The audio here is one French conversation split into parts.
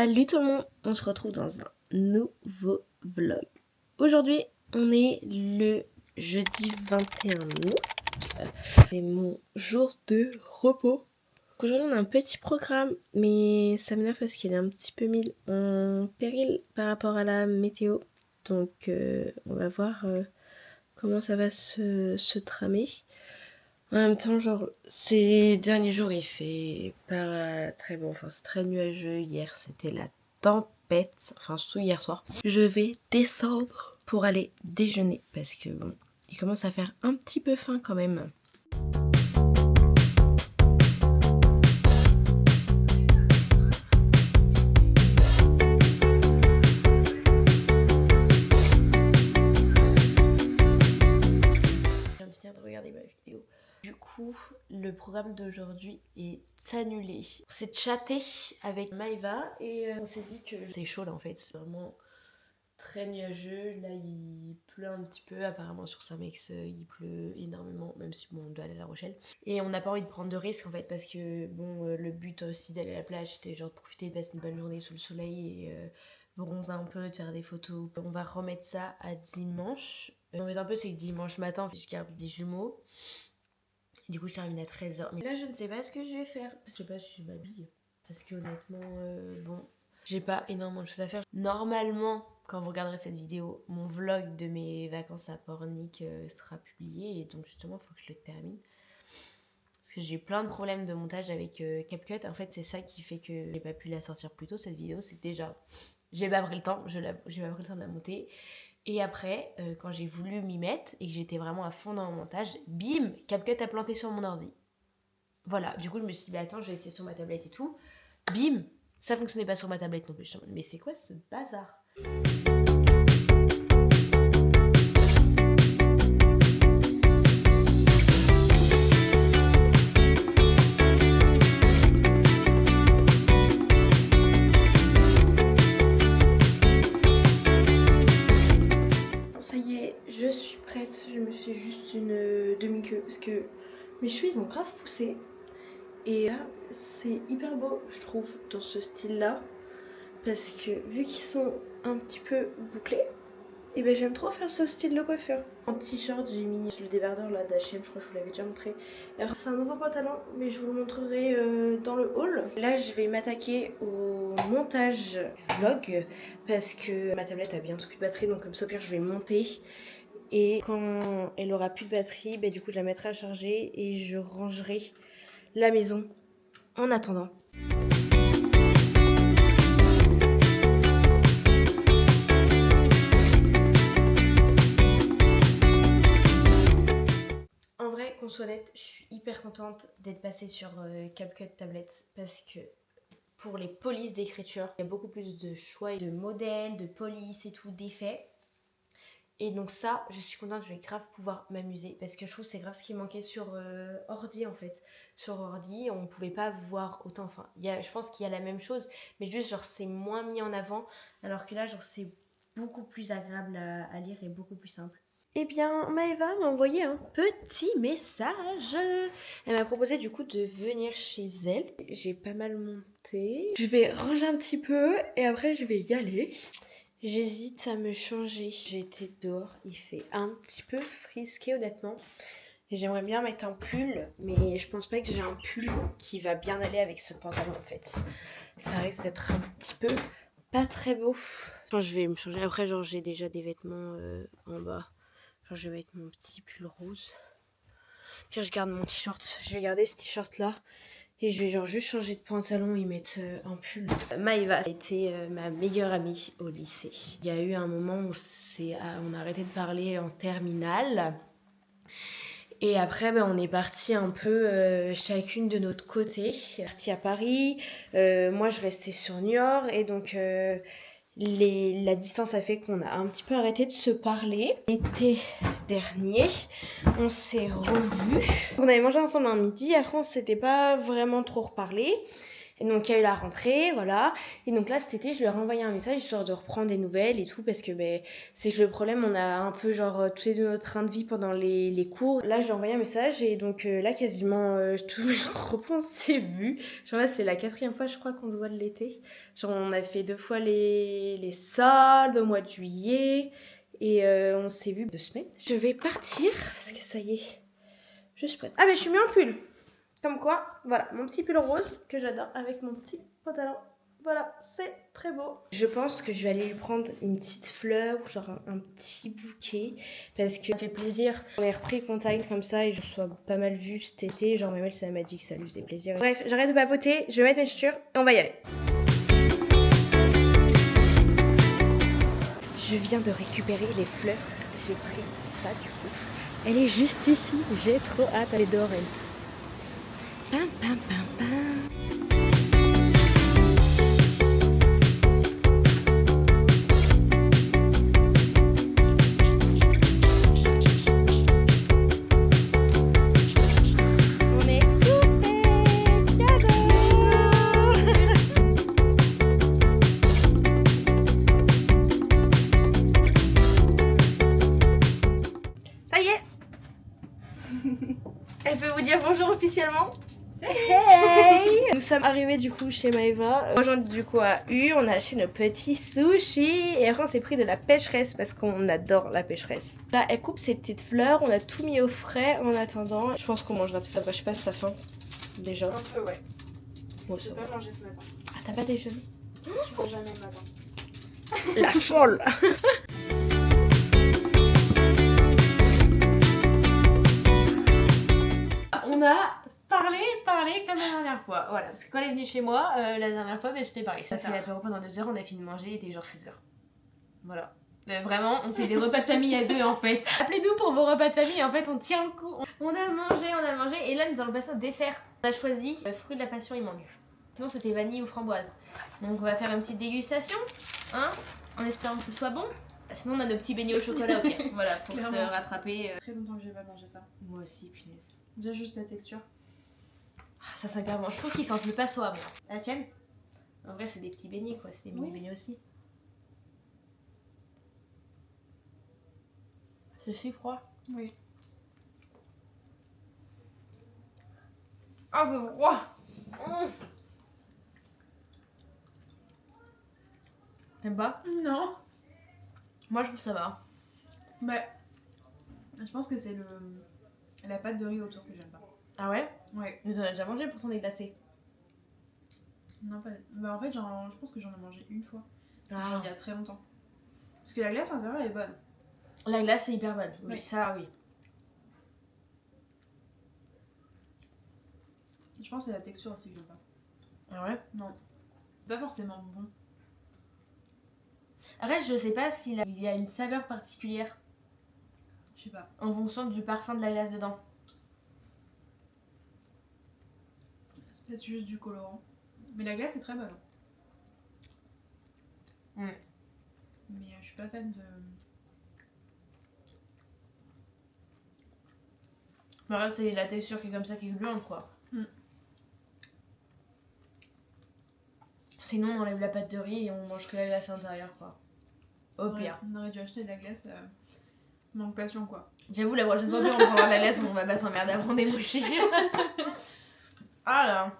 Salut tout le monde, on se retrouve dans un nouveau vlog. Aujourd'hui, on est le jeudi 21 août. C'est mon jour de repos. Aujourd'hui, on a un petit programme, mais ça m'énerve parce qu'il est un petit peu mis en péril par rapport à la météo. Donc, on va voir comment ça va se tramer. En même temps, genre, ces derniers jours, il fait pas très bon. Enfin, c'est très nuageux. Hier, c'était la tempête. Enfin, surtout hier soir. Je vais descendre pour aller déjeuner. Parce que, bon, il commence à faire un petit peu faim quand même. Je viens de finir de regarder ma vidéo. Du coup, le programme d'aujourd'hui est annulé. On s'est chatté avec Maïva et on s'est dit que c'est chaud là en fait. C'est vraiment très nuageux. Là, il pleut un petit peu. Apparemment, sur Saint-Mex, il pleut énormément, même si bon, on doit aller à La Rochelle. Et on n'a pas envie de prendre de risques en fait, parce que bon, le but aussi d'aller à la plage, c'était genre de profiter, de passer une bonne journée sous le soleil et bronzer un peu, de faire des photos. On va remettre ça à dimanche. L'embête un peu, c'est que dimanche matin, je garde des jumeaux. Du coup, je termine à 13h. Mais là, je ne sais pas ce que je vais faire. Je sais pas si je m'habille. Parce que honnêtement, bon, j'ai pas énormément de choses à faire. Normalement, quand vous regarderez cette vidéo, mon vlog de mes vacances à Pornic sera publié. Et donc, justement, il faut que je le termine. Parce que j'ai eu plein de problèmes de montage avec CapCut. En fait, c'est ça qui fait que j'ai pas pu la sortir plus tôt, cette vidéo. C'est que déjà, j'ai pas pris le temps. J'ai pas pris le temps de la monter. Et après, quand j'ai voulu m'y mettre et que j'étais vraiment à fond dans mon montage, bim, CapCut a planté sur mon ordi. Voilà, du coup je me suis dit, bah attends, je vais essayer sur ma tablette et tout. Bim, ça fonctionnait pas sur ma tablette non plus. Mais c'est quoi ce bazar ? Ça y est, je suis prête. Je me suis juste une demi-queue parce que mes cheveux ils ont grave poussé. Et là, c'est hyper beau, je trouve, dans ce style-là. Parce que vu qu'ils sont un petit peu bouclés, et ben j'aime trop faire ce style de coiffure. En t-shirt, j'ai mis le débardeur là d'H&M, je crois que je vous l'avais déjà montré. Alors c'est un nouveau pantalon, mais je vous le montrerai dans le haul. Là, je vais m'attaquer au montage du vlog parce que ma tablette a bientôt plus de batterie, donc comme ça au pire je vais monter. Et quand elle aura plus de batterie, ben, du coup je la mettrai à charger et je rangerai la maison en attendant. En vrai, qu'on soit honnête, je suis hyper contente d'être passée sur CapCut tablette parce que pour les polices d'écriture, il y a beaucoup plus de choix, de modèles, de polices et tout, d'effets. Et donc ça, je suis contente, je vais grave pouvoir m'amuser parce que je trouve que c'est grave ce qui manquait sur ordi en fait. Sur ordi, on pouvait pas voir autant, enfin, je pense qu'il y a la même chose, mais juste genre c'est moins mis en avant, alors que là genre c'est beaucoup plus agréable à lire et beaucoup plus simple. Eh bien, Maëva m'a envoyé un petit message. Elle m'a proposé du coup de venir chez elle. J'ai pas mal monté. Je vais ranger un petit peu et après je vais y aller. J'hésite à me changer. J'ai été dehors, il fait un petit peu frisqué honnêtement. J'aimerais bien mettre un pull, mais je pense pas que j'ai un pull qui va bien aller avec ce pantalon en fait. Ça risque d'être un petit peu pas très beau. Je vais me changer. Après, genre j'ai déjà des vêtements en bas. Genre je vais mettre mon petit pull rose. Puis je garde mon t-shirt. Je vais garder ce t-shirt là. Et je vais genre juste changer de pantalon et mettre un pull. Maïva a été ma meilleure amie au lycée. Il y a eu un moment où on a arrêté de parler en terminale. Et après, on est parti un peu chacune de notre côté. Partie à Paris. Moi, je restais sur Niort. Et donc, la distance a fait qu'on a un petit peu arrêté de se parler. L'été dernier, on s'est revus. On avait mangé ensemble un midi, après on s'était pas vraiment trop reparlé. Et donc il y a eu la rentrée, voilà. Et donc là cet été je leur ai envoyé un message histoire de reprendre des nouvelles et tout parce que c'est que le problème on a un peu genre tous les deux notre train de vie pendant les cours. Là je lui ai envoyé un message et donc là quasiment tous mes jours on s'est vu. Genre là c'est la 4e fois je crois qu'on se voit de l'été. Genre on a fait 2 fois les soldes au mois de juillet et on s'est vu 2 semaines. Je vais partir parce que ça y est, je suis prête. Ah mais je suis mis en pull. Comme quoi, voilà, mon petit pull rose que j'adore avec mon petit pantalon. Voilà, c'est très beau. Je pense que je vais aller lui prendre une petite fleur, genre un petit bouquet, parce que ça fait plaisir. On a repris contact comme ça et je sois pas mal vue cet été. Genre, même elle, ça m'a dit que ça lui faisait plaisir. Bref, j'arrête de papoter, je vais mettre mes chaussures et on va y aller. Je viens de récupérer les fleurs. J'ai pris ça du coup. Elle est juste ici. J'ai trop hâte. Elle est dehors, elle. Pam, pam, pam, pam. On est coupés. Cadeau. Ça y est. Elle peut vous dire bonjour officiellement. Hey! Nous sommes arrivés du coup chez Maëva. Aujourd'hui du coup à U, on a acheté nos petits sushis et après on s'est pris de la pêcheresse parce qu'on adore la pêcheresse. Là elle coupe ses petites fleurs, on a tout mis au frais en attendant. Je pense qu'on mangera peut-être après, je sais pas si t'as faim déjà. Un peu ouais. Bon, J'ai pas mangé ce matin. ah t'as pas déjeuné? Je mange jamais le matin. La folle! On a parlé comme la dernière fois. Voilà, parce que quand elle est venue chez moi, la dernière fois, c'était pareil. Ça fait l'apéro pendant 2 heures, on a fini de manger, il était genre 16 heures. Voilà. Vraiment, on fait des repas de famille à 2 en fait. Appelez-nous pour vos repas de famille, en fait, on tient le coup. On a mangé, et là, nous allons passer au dessert. On a choisi le fruit de la passion, il manque. Sinon, c'était vanille ou framboise. Donc, on va faire une petite dégustation, hein, en espérant que ce soit bon. Sinon, on a nos petits beignets au chocolat, ok. Voilà, pour se rattraper. Très longtemps que j'ai pas mangé ça. Moi aussi, punaise. Déjà juste la texture. Ah, ça sent carrément. Je trouve qu'ils sentent le pas soave. La tienne? En vrai, c'est des petits beignets quoi, c'est des mini beignets aussi. C'est si froid. Oui. Ah, c'est froid! T'aimes pas? Non. Moi, je trouve ça va. Bah. Je pense que c'est la pâte de riz autour que j'aime pas. Ah ouais? Ouais. Mais t'en as déjà mangé pourtant des glacés. Non, pas. Bah, en fait, je pense que j'en ai mangé une fois. Ah. Genre il y a très longtemps. Parce que la glace à l'intérieur elle est bonne. La glace, c'est hyper bonne. Oui, Oui. ça, oui. Je pense que c'est la texture aussi que j'aime pas. Ah ouais? Non. C'est pas forcément bon. Après, je sais pas s'il y a une saveur particulière Je sais pas. en fonction du parfum de la glace dedans. C'est peut-être juste du colorant. Mais la glace est très bonne. Mm. Mais je suis pas fan de. Mais là, c'est la texture qui est comme ça, qui est gluante quoi. Mm. Sinon, on enlève la pâte de riz et on mange que la glace à l'intérieur quoi. Au pire. On aurait dû acheter de la glace. Manque passion quoi. J'avoue, la prochaine fois, on va avoir de la glace, on va pas s'emmerder à prendre des mouchis. Ah là.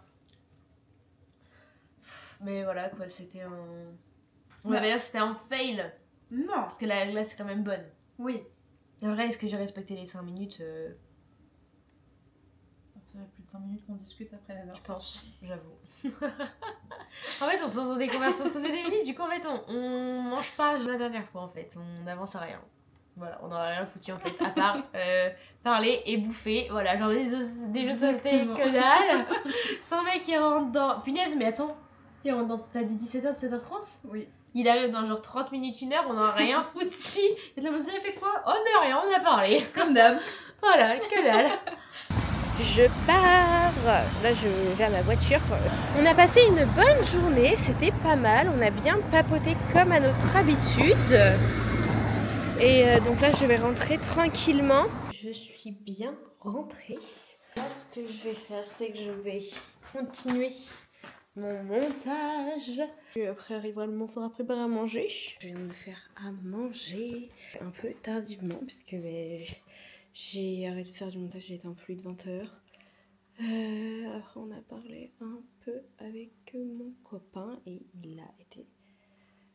Mais voilà quoi, c'était un. On va dire que c'était un fail. Non. Parce que la glace est quand même bonne. Oui. Et en vrai, est-ce que j'ai respecté les 5 minutes Ça fait plus de 5 minutes qu'on discute après la danse. Je pense, j'avoue. En fait, on se lance dans des conversations toutes les 10 minutes, du coup, en fait, on mange pas la dernière fois, en fait. On avance à rien. Voilà, on n'aurait rien foutu, en fait, à part parler et bouffer. Voilà, genre des jeux de société, que dalle. Sans mec qui rentre dans... Punaise, mais attends, il rentre dans... T'as dit 17h, 17h30 ? Oui. Il arrive dans genre 30 minutes, 1 heure, on n'a rien foutu. Et la meuf, elle fait quoi ? Oh, mais rien, on a parlé. Comme d'hab. Voilà, que dalle. Je pars. Là, je vais à ma voiture. On a passé une bonne journée, c'était pas mal. On a bien papoté comme à notre habitude. Et donc là, je vais rentrer tranquillement. Je suis bien rentrée. Là, ce que je vais faire, c'est que je vais continuer mon montage. Et après arrivera le moment, il faudra préparer à manger. Je vais me faire à manger un peu tardivement puisque j'ai arrêté de faire du montage, j'ai été en plus de 20h. Après on a parlé un peu avec mon copain et il a été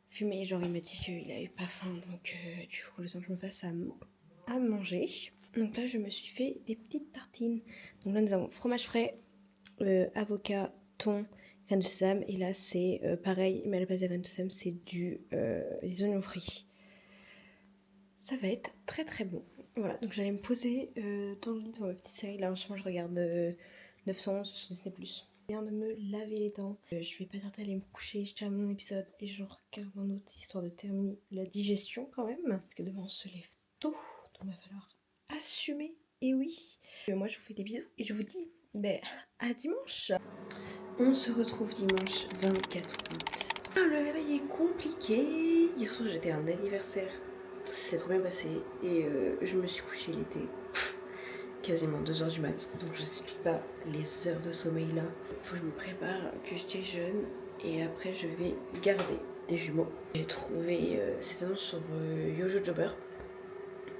fumé. Genre il m'a dit qu'il avait pas faim, donc du coup le temps que je me fasse à manger. Donc là je me suis fait des petites tartines. Donc là nous avons fromage frais, avocat, thon, graines de sésame. Et là c'est pareil, mais à la place des graines de sésame c'est des oignons frits. Ça va être très très bon. Voilà, donc j'allais me poser dans le lit devant ma petite série. Là en ce moment je regarde 911 sur Disney+. Je viens de me laver les dents. Je vais pas tarder à aller me coucher, je termine mon épisode et je regarde un autre histoire de terminer la digestion quand même. Parce que demain on se lève tôt, donc il va falloir assumer. Et oui, moi je vous fais des bisous et je vous dis à dimanche. On se retrouve dimanche 24 août. Le réveil est compliqué. Hier soir j'étais à un anniversaire. C'est trop bien passé et je me suis couchée, il était quasiment 2h du mat, donc je ne sais pas les heures de sommeil là. Il faut que je me prépare, que je déjeune et après je vais garder des jumeaux. J'ai trouvé cette annonce sur Yojo Jobber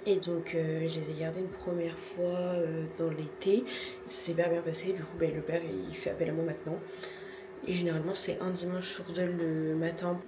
et donc je les ai gardés une première fois dans l'été. C'est super bien passé, du coup le père il fait appel à moi maintenant et généralement c'est un dimanche sur deux le matin.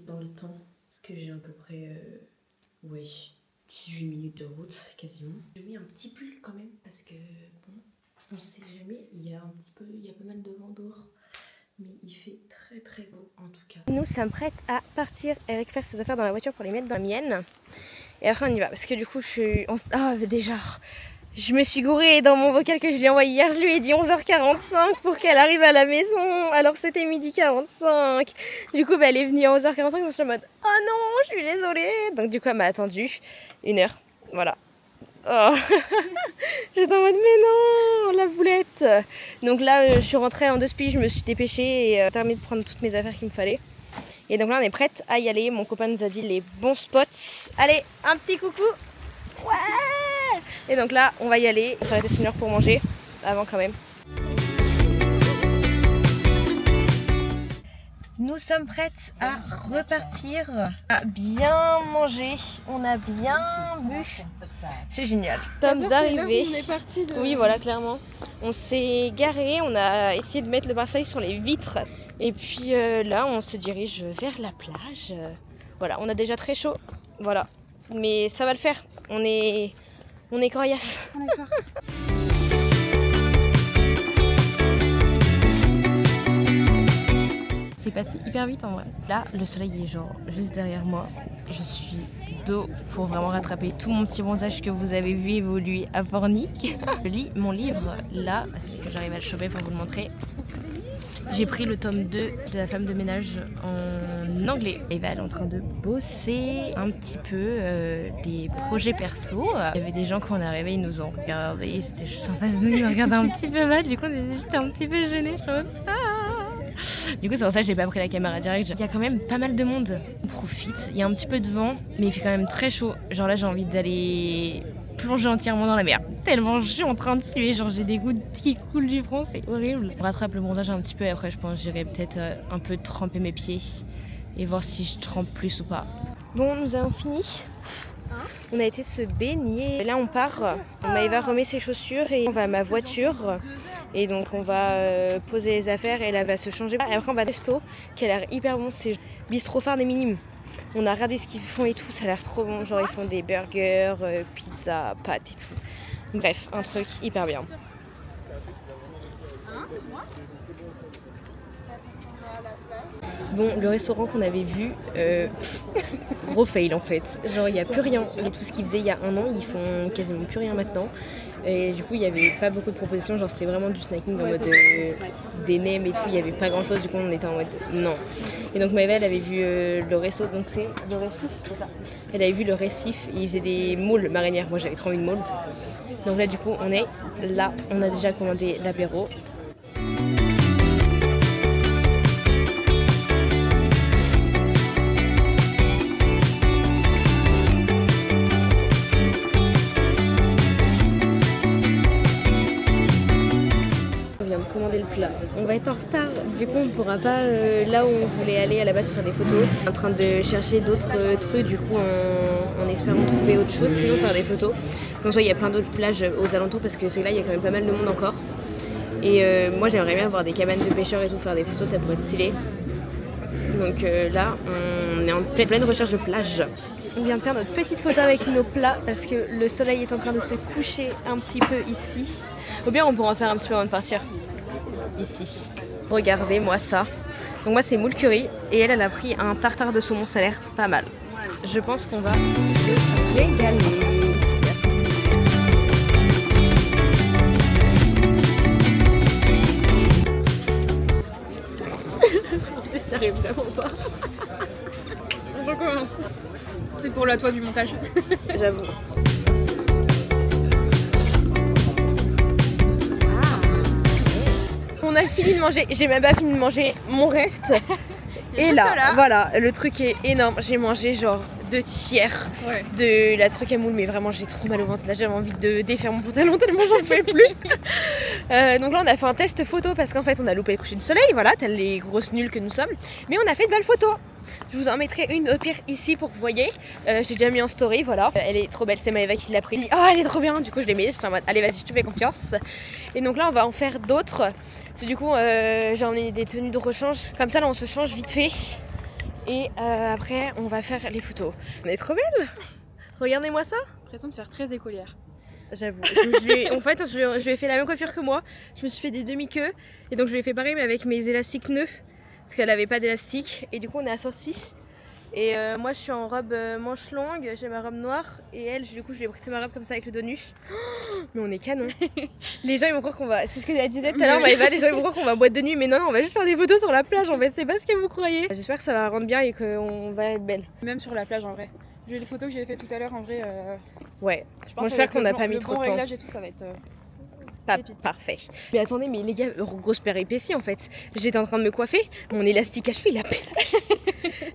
Dans le temps, parce que j'ai à peu près 18 minutes de route quasiment. J'ai mis un petit pull quand même parce que bon, on sait jamais, il y a pas mal de vent dehors, mais il fait très très beau en tout cas. Nous sommes prêtes à partir et récupérer ses affaires dans la voiture pour les mettre dans la mienne. Et après on y va parce que du coup je me suis gourée dans mon vocal que je lui ai envoyé hier, je lui ai dit 11h45 pour qu'elle arrive à la maison, alors c'était 12h45. Du coup elle est venue à 11h45, je suis en mode oh non, je suis désolée. Donc du coup elle m'a attendu 1h, voilà. Oh. J'étais en mode mais non, la boulette. Donc là je suis rentrée en 2 spies, je me suis dépêchée et terminé de prendre toutes mes affaires qu'il me fallait. Et donc là on est prête à y aller, mon copain nous a dit les bons spots. Allez, un petit coucou. Ouais. Et donc là, on va y aller. Ça va être 1 heure pour manger, avant quand même. Nous sommes prêtes à repartir, à bien manger. On a bien bu. C'est génial. Nous sommes arrivés. Oui, voilà, clairement. On s'est garé, on a essayé de mettre le pare-soleil sur les vitres. Et puis là, on se dirige vers la plage. Voilà, on a déjà très chaud. Voilà. Mais ça va le faire. On est coriace. On est forte. C'est passé hyper vite en vrai. Là, le soleil est genre juste derrière moi. Je suis dos pour vraiment rattraper tout mon petit bronzage que vous avez vu évoluer à Pornic. Je lis mon livre là, parce que j'arrive à le choper pour vous le montrer. J'ai pris le tome 2 de La femme de ménage en anglais. Eva elle est en train de bosser un petit peu des projets perso. Il y avait des gens quand on est arrivé, ils nous ont regardé, ils étaient juste en face de nous, ils nous regardaient un petit peu mal. Du coup j'étais un petit peu gênée. Du coup c'est pour ça que j'ai pas pris la caméra direct. Il y a quand même pas mal de monde. On profite, il y a un petit peu de vent, mais il fait quand même très chaud. Genre là j'ai envie d'aller plonger entièrement dans la mer. Tellement je suis en train de suer, genre j'ai des gouttes qui coulent du front, c'est horrible. On rattrape le bronzage un petit peu et après je pense que j'irai peut-être un peu tremper mes pieds et voir si je trempe plus ou pas. Bon, nous avons fini. On a été se baigner. Là on part. Maëva remet ses chaussures et on va à ma voiture. Et donc on va poser les affaires et elle va se changer. Et après on va à resto qui a l'air hyper bon, c'est Bistrot Phare des Minimes. On a regardé ce qu'ils font et tout, ça a l'air trop bon. Genre ils font des burgers, pizza, pâtes et tout. Bref, un truc hyper bien. Bon, le restaurant qu'on avait vu, gros fail en fait. Genre il n'y a plus rien. Et tout ce qu'ils faisaient il y a un an, ils font quasiment plus rien maintenant. Et du coup, il n'y avait pas beaucoup de propositions. Genre c'était vraiment du snacking en mode des nems et tout. Il n'y avait pas grand chose. Du coup, on était en mode non. Et donc Maëva, elle avait vu le resto. Donc c'est le récif, c'est ça. Elle avait vu le récif. Et ils faisaient des moules marinières. Moi, j'avais trop envie de moules. Donc là, du coup, on est là. On a déjà commandé l'apéro. Commander le plat. On va être en retard, du coup on pourra pas là où on voulait aller à la base faire des photos. On est en train de chercher d'autres trucs du coup en espérant trouver autre chose, sinon faire des photos. Sinon il y a plein d'autres plages aux alentours parce que c'est là il y a quand même pas mal de monde encore. Et moi j'aimerais bien voir des cabanes de pêcheurs et tout, faire des photos, ça pourrait être stylé. Donc là on est en pleine recherche de plage. On vient de faire notre petite photo avec nos plats parce que le soleil est en train de se coucher un petit peu ici. Ou bien on pourra en faire un petit peu avant de partir. Ici. Regardez-moi ça. Donc moi c'est moule curry et elle a pris un tartare de saumon, ça a l'air pas mal. Je pense qu'on va se régaler. En plus ça arrive vraiment pas. On recommence. C'est pour la toi du montage. J'avoue. On a fini de manger, j'ai même pas fini de manger mon reste. Et là, voilà, le truc est énorme. J'ai mangé genre 2 tiers de la truc à moule, mais vraiment j'ai trop mal au ventre. Là j'avais envie de défaire mon pantalon tellement j'en pouvais plus. Donc là on a fait un test photo parce qu'en fait on a loupé le coucher du soleil, voilà, tel les grosses nulles que nous sommes. Mais on a fait de belles photos. Je vous en mettrai une au pire ici pour que vous voyez. J'ai déjà mis en story, voilà. Elle est trop belle, c'est Maëva qui l'a prise. Oh elle est trop bien, du coup je l'ai mis, j'étais en mode allez vas-y je te fais confiance. Et donc là on va en faire d'autres. Parce que du coup j'ai emmené des tenues de rechange. Comme ça là on se change vite fait. Et après on va faire les photos. On est trop belle. Regardez-moi ça. L'impression de faire très écolière. J'avoue. En fait je lui ai fait la même coiffure que moi. Je me suis fait des demi-queues. Et donc je lui ai fait pareil mais avec mes élastiques nœuds. Parce qu'elle avait pas d'élastique. Et du coup on est assortis. Et moi je suis en robe manche longue, j'ai ma robe noire. Et elle du coup je lui ai prêté ma robe comme ça avec le dos nu. Oh, mais on est canon. Les gens ils vont croire qu'on va... C'est ce que elle disait tout à l'heure Maëva, les gens ils vont croire qu'on va en boîte de nuit. Mais non, on va juste faire des photos sur la plage en fait, c'est pas ce que vous croyez. J'espère que ça va rendre bien et qu'on va être belle. Même sur la plage en vrai. Vu les photos que j'avais fait tout à l'heure en vrai. Ouais, moi j'espère qu'on n'a pas mis trop de temps. Le réglage et tout ça va être... Parfait. Mais attendez, mais les gars, grosse péripétie en fait. J'étais en train de me coiffer, mon élastique à cheveux il a pété.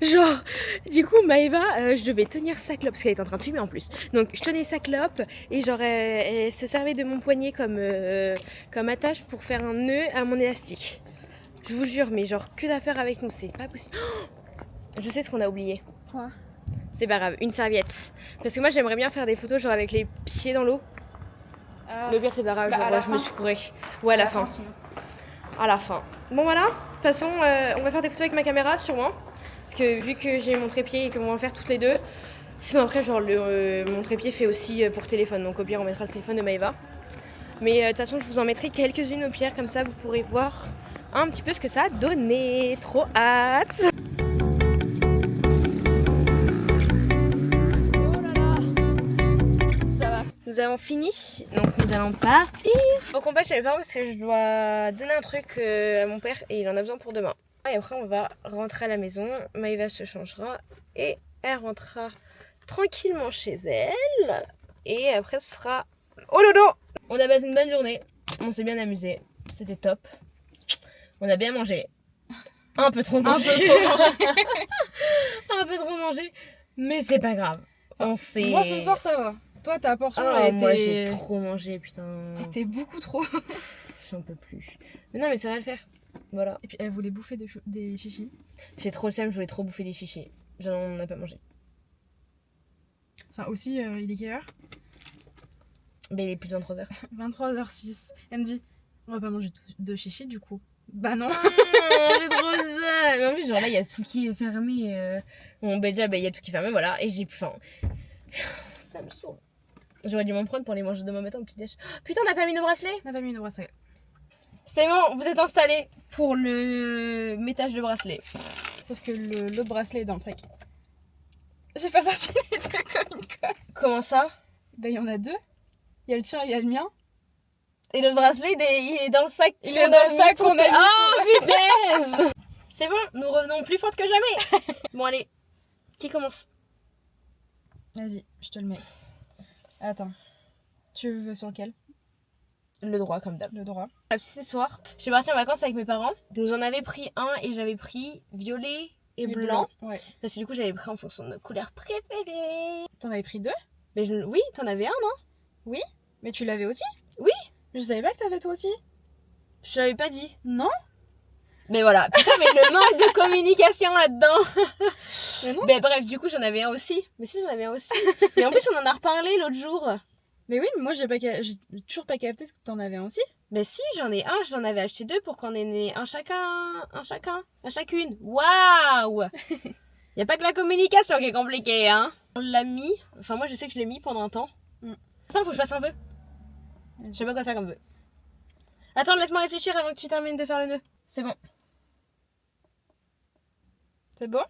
Genre, du coup, Maëva, je devais tenir sa clope parce qu'elle était en train de filmer en plus. Donc, je tenais sa clope et genre, elle se servait de mon poignet comme attache pour faire un nœud à mon élastique. Je vous jure, mais genre, que d'affaires avec nous, c'est pas possible. Oh, je sais ce qu'on a oublié. Quoi? C'est pas grave, une serviette. Parce que moi, j'aimerais bien faire des photos genre avec les pieds dans l'eau. Le pire c'est pas grave, je me suis courée. Ouais, à la fin. À la fin. Bon voilà, de toute façon on va faire des photos avec ma caméra sûrement. Parce que vu que j'ai mon trépied et qu'on va en faire toutes les deux. Sinon après genre mon trépied fait aussi pour téléphone. Donc au pire on mettra le téléphone de Maëva. Mais de toute façon je vous en mettrai quelques-unes au pire. Comme ça vous pourrez voir un petit peu ce que ça a donné. Trop hâte. Nous avons fini, donc nous allons partir. Faut qu'on passe chez mes parents parce que je dois donner un truc à mon père et il en a besoin pour demain. Et après on va rentrer à la maison, Maëva se changera et elle rentrera tranquillement chez elle. Et après ce sera... Oh lolo! On a passé une bonne journée, on s'est bien amusé, c'était top. On a bien mangé. Un peu trop mangé. Un peu trop mangé, mais c'est pas grave. Moi ce soir ça va. Toi ta portion a été... Moi j'ai trop mangé putain. C'était beaucoup trop. J'en peux plus. Mais non mais ça va le faire. Voilà. Et puis elle voulait bouffer des chichis. J'ai trop le seum, je voulais trop bouffer des chichis. J'en ai pas mangé. Enfin aussi il est quelle heure? Mais il est plus de 23h. 23h06. Elle me dit on va pas manger de chichis du coup. Bah non. J'ai trop ça. Mais en plus, genre là, il y a tout qui est fermé. Bon, bah déjà, il y a tout qui est fermé, voilà. Et j'ai plus faim. Ça me saoule. J'aurais dû m'en prendre pour les manger demain matin au petit déj. Putain, on n'a pas mis nos bracelets? On n'a pas mis de bracelet. C'est bon, vous êtes installés pour le métage de bracelet. Sauf que l'autre bracelet est dans le sac. J'ai pas sorti les trucs comme une conne. Comment ça? Bah il y en a 2. Il y a le tien et il y a le mien. Et l'autre bracelet, il est dans le sac. Il est dans le sac qu'on a mis. Oh putain. C'est bon, nous revenons plus fortes que jamais. Bon allez, qui commence? Vas-y, je te le mets. Attends. Tu veux sur lequel? Le droit comme d'hab. Le droit. Ce soir, je suis partie en vacances avec mes parents. Je nous en avais pris un et j'avais pris violet et blanc. Ouais. Parce que du coup, j'avais pris en fonction de nos couleurs préférées. T'en avais pris 2? Mais oui, t'en avais un, non? Oui. Mais tu l'avais aussi? Oui. Je savais pas que t'avais toi aussi. Je l'avais pas dit. Non. Mais voilà. Putain, mais le manque de communication là-dedans. Mais non. Mais bref, du coup, j'en avais un aussi. Mais si, j'en avais un aussi. Mais en plus, on en a reparlé l'autre jour. Mais oui, mais moi j'ai toujours pas capté que t'en avais un aussi. Mais si, j'en ai un, j'en avais acheté 2 pour qu'on ait un chacun, à chacune. Waouh. Y a pas que la communication qui est compliquée, hein. On l'a mis, enfin moi je sais que je l'ai mis pendant un temps. Attends, faut que je fasse un vœu. Je sais pas quoi faire comme vœu. Attends, laisse-moi réfléchir avant que tu termines de faire le nœud. C'est bon. C'est beau?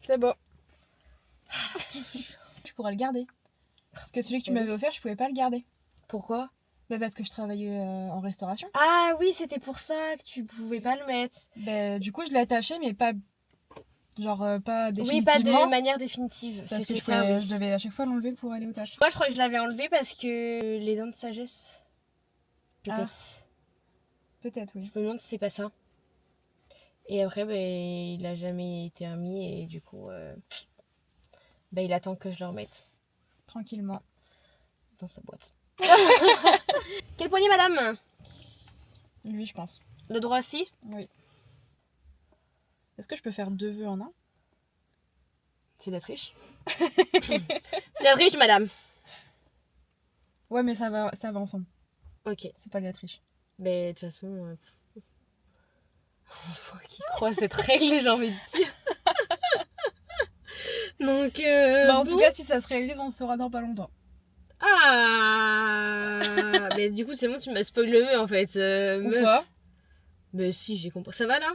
C'est beau. Tu pourras le garder. Parce que celui que tu m'avais offert, je pouvais pas le garder. Pourquoi? Bah parce que je travaillais en restauration. Ah oui, c'était pour ça que tu pouvais pas le mettre. Bah du coup je l'ai attaché mais pas... Genre pas définitivement. Oui, pas de manière définitive. Parce que C'était ça, oui. je devais à chaque fois l'enlever pour aller aux tâches. Moi je crois que je l'avais enlevé parce que les dents de sagesse. Peut-être. Peut-être oui. Je me demande si c'est pas ça. Et après, il a jamais été remis et du coup, il attend que je le remette Tranquillement. dans sa boîte. Quel poignet, madame? Lui je pense. Le droit aussi? Oui. Est-ce que je peux faire 2 vœux en un? C'est de la triche. C'est de la triche, madame. Ouais mais ça va ensemble. Ok. C'est pas de la triche. Mais de toute façon, on se voit qui croit cette règle, j'ai envie de dire. Donc, En tout cas si ça se réalise on le saura dans pas longtemps. Ah. Mais du coup, c'est bon, tu m'as spoilé en fait. Ou Meuf. pas? Mais si, j'ai compris. Ça va là?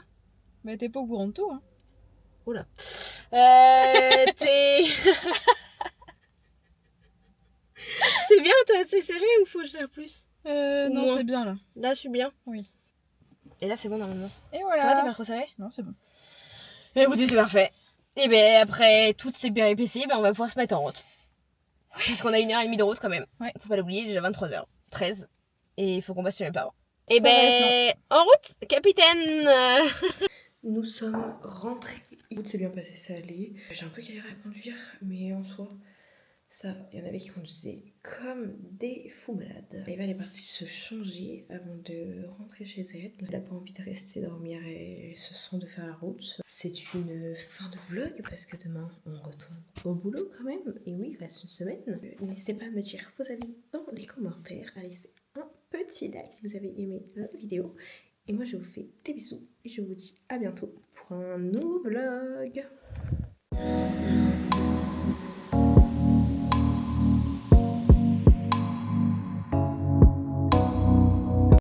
Mais t'es pas au courant de tout hein. Oula. T'es... C'est bien, t'es assez serré ou faut que je serre plus? Non moins. c'est bien là. Là, je suis bien. Oui. Et là, c'est bon normalement. Et voilà. Ça va, t'es pas trop serré? Non c'est bon. Mais écoutez, c'est parfait. Et après toutes ces péripéties, on va pouvoir se mettre en route. Parce qu'on a 1h30 de route quand même. Ouais. Faut pas l'oublier, déjà 23h13. Et il faut qu'on passe chez mes parents. Ça va être en route, capitaine. Nous sommes rentrés. Écoute, c'est bien passé, ça allait. J'ai un peu galéré à conduire, mais en soi, ça, il y en avait qui conduisaient comme des fous malades. Eva, elle est partie se changer avant de rentrer chez elle. Elle n'a pas envie de rester dormir et se sent de faire la route. C'est une fin de vlog parce que demain, on retourne au boulot quand même. Et oui, il reste une semaine. N'hésitez pas à me dire vos avis dans les commentaires, à laisser un petit like si vous avez aimé la vidéo. Et moi, je vous fais des bisous et je vous dis à bientôt pour un nouveau vlog.